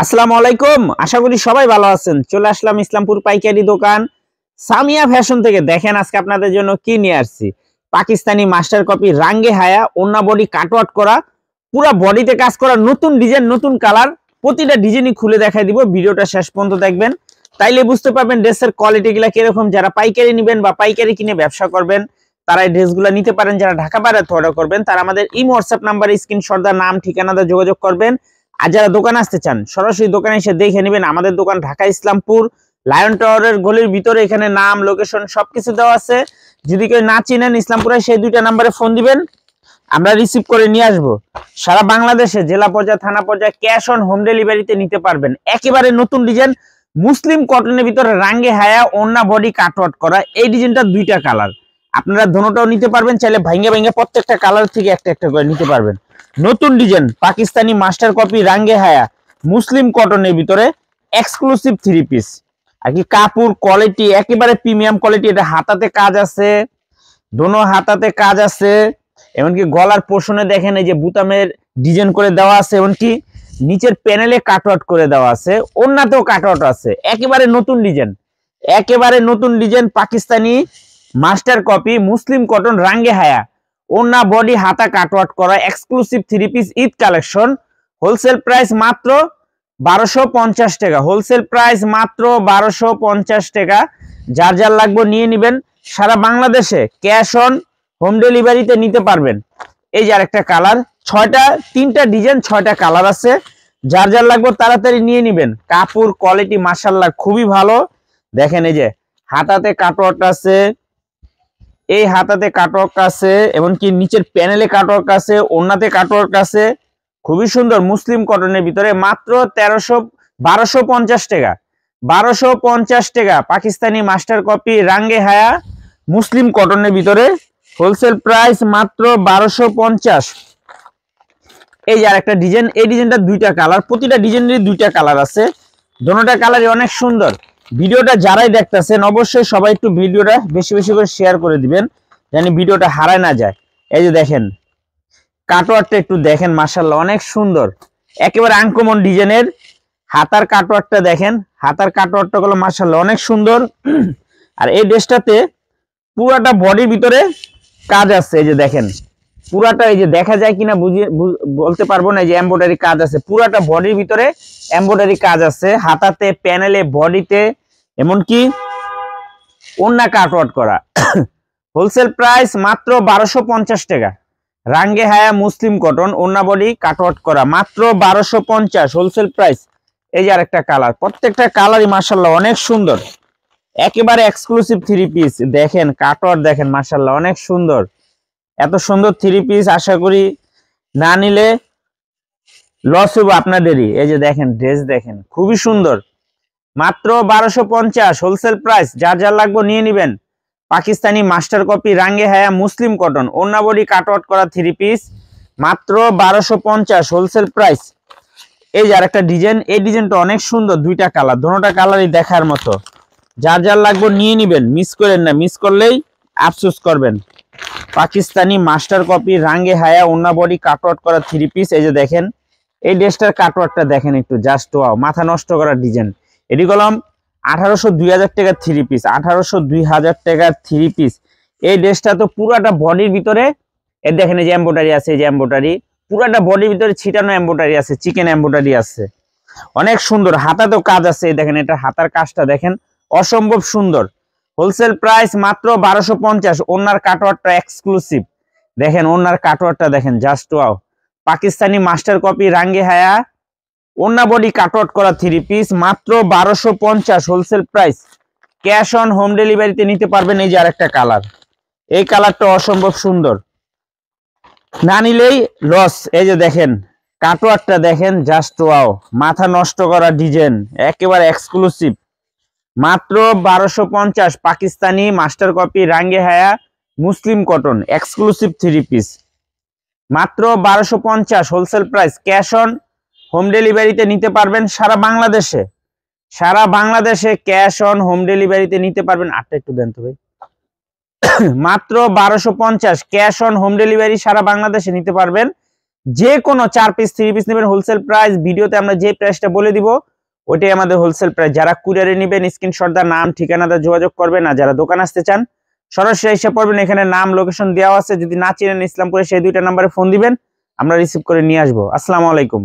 আসসালামু আলাইকুম। আশা করি সবাই ভালো আছেন। চলে আসলাম ইসলামপুর পাইকারি দোকান সামিয়া ফ্যাশন থেকে। দেখেন আজকে আপনাদের জন্য কি নিয়ে আসছি। পাকিস্তানি মাস্টার কপি রাঙ্গে হায়া, ওন্না বডি কাটওয়ার্ক করা, পুরো বডিতে কাজ করা, নতুন ডিজাইন, নতুন কালার, প্রতিটা ডিজাইনই খুলে দেখাই দিব। ভিডিওটা শেষ পর্যন্ত দেখবেন, তাইলে বুঝতে পারবেন ড্রেসের কোয়ালিটিগুলো কিরকম। যারা পাইকারি নেবেন বা পাইকারি কিনে ব্যবসা করবেন তারা এই ড্রেসগুলো নিতে পারেন। যারা ঢাকা বাইরে অর্ডার করবেন তারা আমাদের ইমো হোয়াটসঅ্যাপ নাম্বারে স্ক্রিনশট দা নাম ঠিকানাতে যোগাযোগ করবেন। আর যারা দোকানে আসতে চান সরাসরি দোকানে এসে দেখে নেবেন। আমাদের দোকান ঢাকা ইসলামপুর লায়ন টাওয়ারের গলির ভিতরে। এখানে নাম, লোকেশন সবকিছু দেওয়া আছে। যদি কেউ না চিনেন ইসলামপুরে সেই দুইটা নাম্বারে ফোন দিবেন, আমরা রিসিভ করে নিয়ে আসবো। সারা বাংলাদেশে জেলা পর্যায়ে, থানা পর্যায়ে ক্যাশ অন হোম ডেলিভারিতে নিতে পারবেন। একেবারে নতুন ডিজাইন মুসলিম কটনের ভিতরে রাঙ্গে হায়া, ওন্না বডি কাটওয়ার্ক করা। এই ডিজাইনটা দুইটা কালার, আপনারা দোনোটাও নিতে পারবেন। চাইলে ভাঙ্গে ভাঙ্গে প্রত্যেকটা কালার থেকে একটা একটা করে নিতে পারবেন। নতুন ডিজাইন পাকিস্তানি মাস্টার কপি রাঙ্গে হায়া মুসলিম কটনের ভিতরে এক্সক্লুসিভ থ্রি পিস। আর কি কাপড় কোয়ালিটি একেবারে প্রিমিয়াম কোয়ালিটি। এটা হাতাতে কাজ আছে, দোনো হাতাতে কাজ আছে। এমনকি গলার পোর্শনে দেখেন এই যে বুতামের ডিজাইন করে দেওয়া আছে, এমনকি নিচের প্যানেলে কাটওয়ার্ক করে দেওয়া আছে, ওন্নাতেও কাটওয়ার্ক আছে। একেবারে নতুন ডিজাইন, একেবারে নতুন ডিজাইন পাকিস্তানি মাস্টার কপি মুসলিম কটন রাঙ্গে হায়া, ওন্না বডি হাতা কাটওয়ার্ক করা exclusive three piece Eid collection. Wholesale price মাত্র 1250 টাকা। হোলসেল প্রাইস মাত্র 1250 টাকা। যার যার লাগবে নিয়ে নেবেন। সারা বাংলাদেশে ক্যাশ অন হোম ডেলিভারিতে নিতে পারবেন। এই যে আরেকটা কালার, তিনটা ডিজাইন, 6টা কালার আছে। যার যার লাগবে তাড়াতাড়ি নিয়ে নেবেন। কাপড় কোয়ালিটি মাশাআল্লাহ খুবই ভালো। দেখেন এই যে হাতাতে কাটওয়ার্ক আছে, এই হাতাতে কাটওয়ার্ক আছে, এমনকি নিচের প্যানেলে কাটওয়ার্ক আছে, ওন্নাতে কাটওয়ার্ক আছে। খুবই সুন্দর মুসলিম কটনের ভিতরে মাত্র 1250 টাকা। 1250 টাকা পাকিস্তানি মাস্টার কপি রাঙ্গে হায়া মুসলিম কটনের ভিতরে। হোলসেল প্রাইস মাত্র 1250। এই যে আরেকটা ডিজাইন, এই ডিজাইনটা দুইটা কালার, প্রতিটা ডিজাইনের দুইটা কালার আছে। দোনোটা কালারই অনেক সুন্দর। ভিডিওটা যারাই দেখতেছেন অবশ্যই সবাই একটু ভিডিওটা বেশি বেশি করে শেয়ার করে দিবেন, যেন ভিডিওটা হারায় না যায়। এই যে দেখেন কাটওয়ার্কটা একটু দেখেন, মাশাআল্লাহ অনেক সুন্দর। একেবারে আনকমন ডিজাইনের হাতার কাটওয়ার্কটা দেখেন, হাতার কাটওয়ার্কটা গুলো মাশাআল্লাহ অনেক সুন্দর। আর এই ড্রেসটাতে পুরাটা বডির ভিতরে কাজ আছে। এই যে দেখেন পুরাটা, এই যে দেখা যায় কিনা বলতে পারবো না, এই যে এমব্রয়ডারি কাজ আছে পুরাটা বডির ভিতরে, এমব্রয়ডারি কাজ আছে হাতাতে, প্যানেলে, বডিতে, এমনকি ওন্না কাটওয়ার্ক করা। হোলসেল প্রাইস মাত্র 1250 টাকা। রাঙ্গে হায়া মুসলিম কটন, ওন্না বডি কাটওয়ার্ক করা মাত্র 1250 হোলসেল প্রাইস। এই যে আরেকটা কালার, প্রত্যেকটা কালারই মাশাআল্লাহ অনেক সুন্দর। একেবারে এক্সক্লুসিভ থ্রি পিস। দেখেন কাটওয়ার্ক দেখেন মাশাআল্লাহ অনেক সুন্দর। এত সুন্দর থ্রি পিস আশা করি না নিলে লস হবে আপনাদেরই। এই যে দেখেন ড্রেস দেখেন খুবই সুন্দর। মাত্র 1250 হোলসেল প্রাইস। যার যার লাগবে নিয়ে নেবেন। পাকিস্তানি মাস্টার কপি রাঙ্গে হায়া মুসলিম কটন, ওন্না বডি কাটওয়ার্ক করা থ্রি পিস মাত্র 1250 হোলসেল প্রাইস। এই যে আরেকটা ডিজাইন, এই ডিজাইনটা অনেক সুন্দর, দুইটা কালার, দোনোটা কালারই দেখার মতো। যার যার লাগবে নিয়ে নেবেন, মিস করেন না, মিস করলেই আফসোস করবেন। পাকিস্তানি মাস্টার কপি রাঙ্গে হায়া, ওন্না বডি কাটওয়ার্ক করা থ্রি পিস। এই যে দেখেন এই ড্রেসটার কাটওয়ার্কটা দেখেন একটু, জাস্ট ওয়াও, মাথা নষ্ট করা ডিজাইন। এটি কলম 1800-2000 টাকা থ্রি পিস, 1800-2000 টাকা থ্রি পিস। এই ড্রেসটা তো পুরাটা বডির ভিতরে এই দেখেন এই যে এমব্রয়ডারি আছে, এই যে এমব্রয়ডারি পুরাটা বডির ভিতরে ছিটানো এমব্রয়ডারি আছে, চিকেন এমব্রয়ডারি আছে, অনেক সুন্দর। হাতাতেও কাজ আছে, দেখেন এটা হাতার কাজটা দেখেন অসম্ভব সুন্দর। হোলসেল প্রাইস মাত্র 1250। ওন্নার কাটওয়ার্কটা এক্সক্লুসিভ, দেখেন ওন্নার কাটওয়ার্কটা দেখেন just wow. Pakistani master copy রাঙ্গে হায়া, ওন্না বডি কাটওয়ার্ক করা থ্রি পিস মাত্র 1250 wholesale price. Cash on home ডেলিভারিতে নিতে পারবেন। এই যে আরেকটা কালার, এই কালারটা অসম্ভব সুন্দর, না নিলেই লস। এই যে দেখেন কাটওয়ার্কটা দেখেন জাস্ট ওয়াও, মাথা নষ্ট করা ডিজাইন, একেবারে এক্সক্লুসিভ। মাত্র 1250 পাকিস্তানি মাস্টার কপি রাঙ্গে হায়া মুসলিম কটন এক্সক্লুসিভ থ্রি পিস মাত্র 1250 wholesale price. Cash on home ডেলিভারিতে নিতে পারবেন সারা বাংলাদেশে। সারা বাংলাদেশে ক্যাশ অন হোম ডেলিভারিতে নিতে পারবেন। আটটা একটু দেন তো ভাই। মাত্র 1250 ক্যাশ অন হোম ডেলিভারি সারা বাংলাদেশে নিতে পারবেন। যে কোনো 4 পিস 3 পিস নেবেন হোলসেল প্রাইস, ভিডিওতে আমরা যে প্রাইসটা বলে দিব ওইটাই আমাদের হোলসেল প্রাইস। যারা কুরিয়ারে নেবেন স্ক্রিনশট দা নাম ঠিকানাটা যোগাযোগ করবেন, আর যারা দোকান আসতে চান সরাসরি এসে পড়বেন, এখানে নাম লোকেশন দেওয়া আছে। যদি না চিনেন ইসলামপুরে সেই দুইটা নম্বরে ফোন দিবেন, আমরা রিসিভ করে নিয়ে আসবো। আসসালামু আলাইকুম।